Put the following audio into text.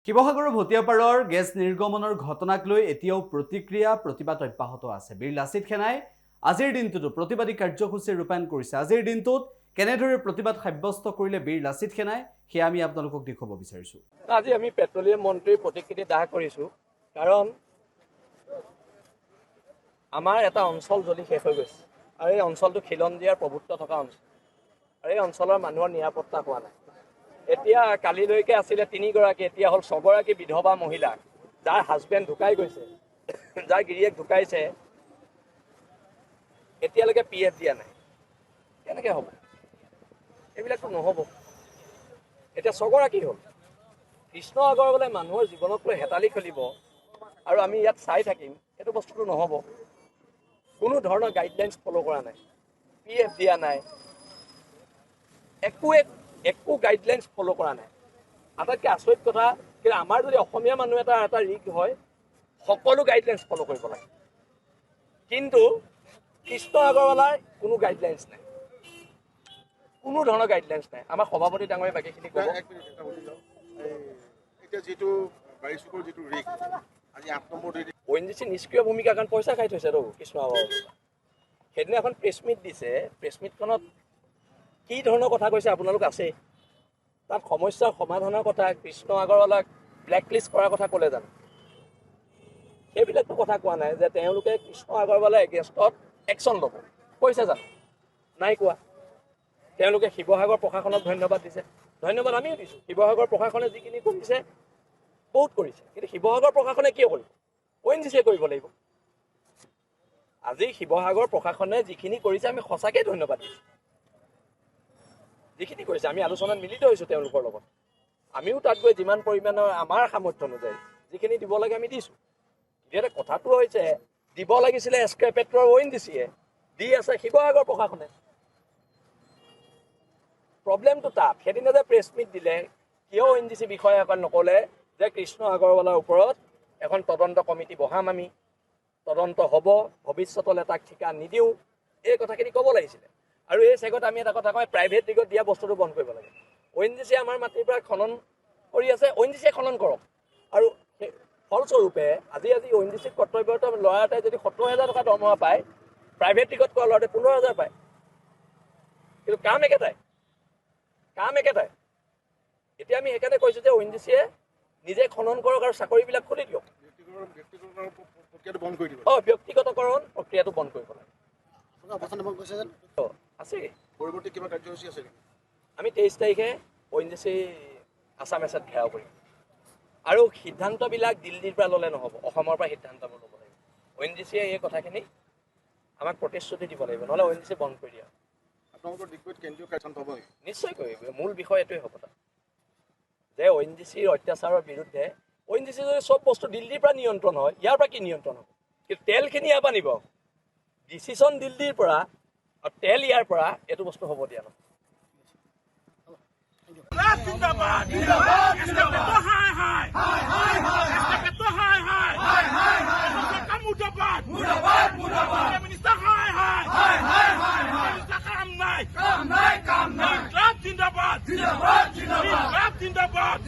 শিৱসাগৰৰ ভটিয়াপাৰৰ গেছ নিৰ্গমনৰ ঘটনাক লৈ এতিয়াও প্ৰতিক্ৰিয়া প্ৰতিবাদ অব্যাহত আছে। বীৰ লাচিত সেনাই আজিৰ দিনটোতো প্ৰতিবাদী কাৰ্যসূচী ৰূপায়ণ কৰিছে। আজিৰ দিনটোত কেনেদৰে প্ৰতিবাদ সাব্যস্ত কৰিলে বীৰ লাচিত সেনাই সেয়া আমি আপোনালোকক দেখুৱাব বিচাৰিছোঁ। আজি আমি পেট্ৰলিয়াম মন্ত্ৰীৰ প্ৰতিকৃতি দাহ কৰিছোঁ, কাৰণ আমাৰ এটা অঞ্চল জ্বলি শেষ হৈ গৈছে আৰু এই অঞ্চলটো খিলন দিয়াৰ প্ৰভুত্ব থকা অঞ্চল আৰু এই অঞ্চলৰ মানুহৰ নিৰাপত্তা হোৱা নাই। এতিয়া কালিলৈকে আছিলে 3গৰাকী, এতিয়া হ'ল 6গৰাকী বিধৱা মহিলা, যাৰ হাজবেণ্ড ঢুকাই গৈছে, যাৰ গিৰিয়েক ঢুকাইছে, এতিয়ালৈকে PF দিয়া নাই। কেনেকৈ হ'ব? এইবিলাকতো নহ'ব। এতিয়া 6গৰাকী হ'ল। কৃষ্ণ আগৰৱালে মানুহৰ জীৱনক লৈ হেতালি খেলিব আৰু আমি ইয়াত চাই থাকিম, এইটো বস্তুটো নহ'ব। কোনো ধৰণৰ গাইডলাইনছ ফ'ল' কৰা নাই, PF দিয়া নাই, একো গাইডলাইনছ ফ'ল' কৰা নাই। আটাইতকৈ আচৰিত কথা, কিন্তু আমাৰ যদি অসমীয়া মানুহ এটা ৰিক হয়, সকলো গাইডলাইনছ ফ'ল' কৰিব লাগে। কিন্তু কৃষ্ণ আগৰৱালাৰ কোনো গাইডলাইনছ নাই, কোনো ধৰণৰ গাইডলাইনছ নাই। আমাৰ সভাপতি ডাঙৰে বাকীখিনি ক'ব। ONGC নিষ্ক্ৰিয় ভূমিকা, কাৰণ পইচা খাই থৈছে তো কৃষ্ণ আগৰৱালা। সেইদিনা এখন প্ৰেছ মিট দিছে, প্ৰেছ মিটখনত কি ধৰণৰ কথা কৈছে আপোনালোক আছে, তাত সমস্যাৰ সমাধানৰ কথা, কৃষ্ণ আগৰৱালাক ব্লেকলিষ্ট কৰাৰ কথা ক'লে জানো? সেইবিলাকতো কথা কোৱা নাই যে তেওঁলোকে কৃষ্ণ আগৰৱালাৰ এগেইনষ্টত একশ্যন ল'ব, কৈছে জানো? নাই কোৱা। তেওঁলোকে শিৱসাগৰ প্ৰশাসনক ধন্যবাদ দিছে, ধন্যবাদ আমিও দিছোঁ। শিৱসাগৰ প্ৰশাসনে যিখিনি কৰিছে বহুত কৰিছে, কিন্তু শিৱসাগৰ প্ৰশাসনে কিয় কৰিব? ONGCয়ে কৰিব লাগিব। আজি শিৱসাগৰ প্ৰশাসনে যিখিনি কৰিছে আমি সঁচাকৈ ধন্যবাদ দিছোঁ। যিখিনি কৰিছে আমি আলোচনাত মিলিত হৈছোঁ তেওঁলোকৰ লগত। আমিও তাত গৈ যিমান পৰিমাণৰ আমাৰ সামৰ্থ্য অনুযায়ী যিখিনি দিব লাগে আমি দিছোঁ। এতিয়া কথাটো হৈছে, দিব লাগিছিলে SK পেট্ৰৰ ONGCয়ে, দি আছে শিৱসাগৰ প্ৰশাসনে। প্ৰব্লেমটো তাত। সেইদিনা যে প্ৰেছ মিট দিলে, কিয় ONGC বিষয়াসকল নক'লে যে কৃষ্ণ আগৰৱালাৰ ওপৰত এখন তদন্ত কমিটি বহাম, আমি তদন্ত হ'ব, ভৱিষ্যতলৈ তাক ঠিকা নিদিওঁ, এই কথাখিনি ক'ব লাগিছিলে। আৰু এই চেগত আমি এটা কথা কওঁ, প্ৰাইভেট দিগত দিয়া বস্তুটো বন্ধ কৰিব লাগে। ONGCয়ে আমাৰ মাটিৰ পৰা খনন কৰি আছে, ONGCয়ে খনন কৰক। আৰু ফলস্বৰূপে আজি ONGCৰ কৰ্তব্যৰত ল'ৰা এটাই যদি 70,000 টকা দৰমহা পায়, প্ৰাইভেট দিগত কৰা ল'ৰাটোৱে 15,000 পায়, কিন্তু কাম একেটাই। এতিয়া আমি সেইকাৰণে কৈছোঁ যে ONGCয়ে নিজে খনন কৰক আৰু চাকৰিবিলাক খুলি দিয়ক। ব্যক্তিগতকৰণ প্ৰক্ৰিয়াটো বন্ধ কৰিব লাগে। আছে পৰৱৰ্তী কিবা কাৰ্যসূচী আছে? আমি 23 তাৰিখে ONGC আছাম এছাত ঘেৰাও কৰিম, আৰু সিদ্ধান্তবিলাক দিল্লীৰ পৰা ল'লে নহ'ব, অসমৰ পৰা সিদ্ধান্ত ল'ব লাগিব। ONGCয়ে এই কথাখিনি আমাক প্ৰতিশ্ৰুতি দিব লাগিব, নহ'লে ONGC বন্ধ কৰি দিয়া। আপোনালোকৰ দিশত কেন্দ্ৰীয় কাৰ্যালয় হ'ব নিশ্চয় কৰিব। মূল বিষয় এইটোৱে হ'ব তাত, যে ONGCৰ অত্যাচাৰৰ বিৰুদ্ধে ONGC যদি চব বস্তু দিল্লীৰ পৰা নিয়ন্ত্ৰণ হয়, ইয়াৰ পৰা কি নিয়ন্ত্ৰণ হ'ব? কিন্তু তেলখিনি ইয়াৰ পৰা নিব, ডিচিশ্যন দিল্লীৰ পৰা আৰু তেল ইয়াৰ পৰা, এইটো বস্তু হ'ব দিয়া নহয়। জিন্দাবাদ